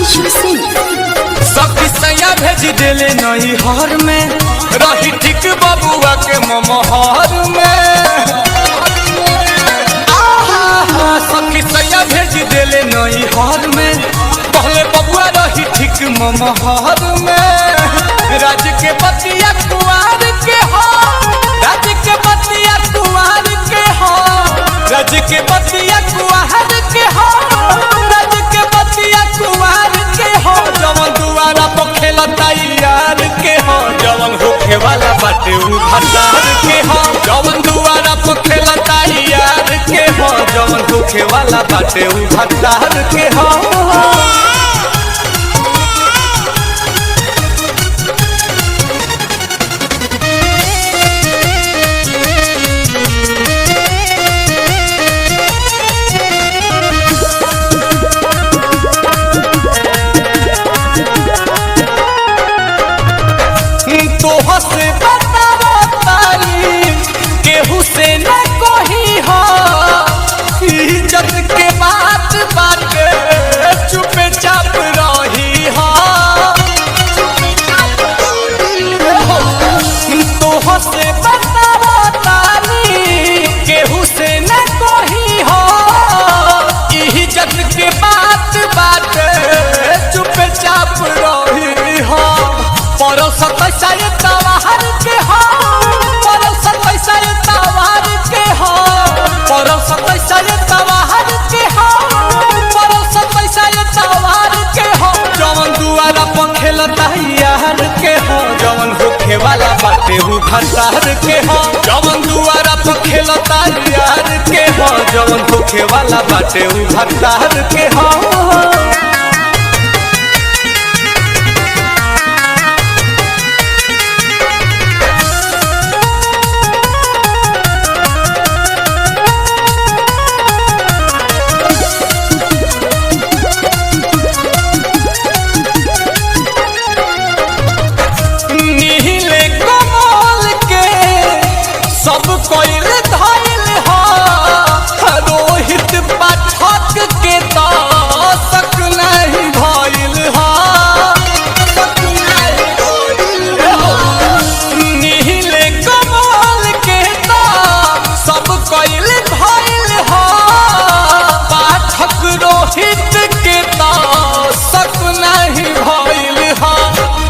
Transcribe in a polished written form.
अंशु सिंह सब किसया भेज दिले नहीं हर में रही ठीक बबुआ के ममहर में सब किसया भेज दिले नहीं हर में पहले बबुआ रही ठीक ममहर में राज के बतिया कुआर के हो राज के बतिया कुआर के हो राज के बतिया कुआर के हो राज के बतिया कुआर के हो जवन दुआरा पर खेलता यार के हो जवन होखे वाला बाटे उ भतार के हो जवन दुआरा पर खेलता यार के हो जवन होखे वाला बाटे उ भतार के हो तोह से बतावतानी केहू से न कोही हो इज्जत के बात बाटे चुपे चाप रही हो तोह से बतावतानी केहू से न कोही हो इज्जत के बात बाटे चुपे चाप रही हो परसत साये तवार के हो परसत साये तवार के हो परसत साये तवार के हो परसत साये तवार के हो जवन दुआरा पर खेलता यार के हो जवन होखे वाला बाटे उ भतार के हो जवन दुआरा पर खेलता यार के हो जवन होखे वाला बाटे उ भतार के हो सब कोई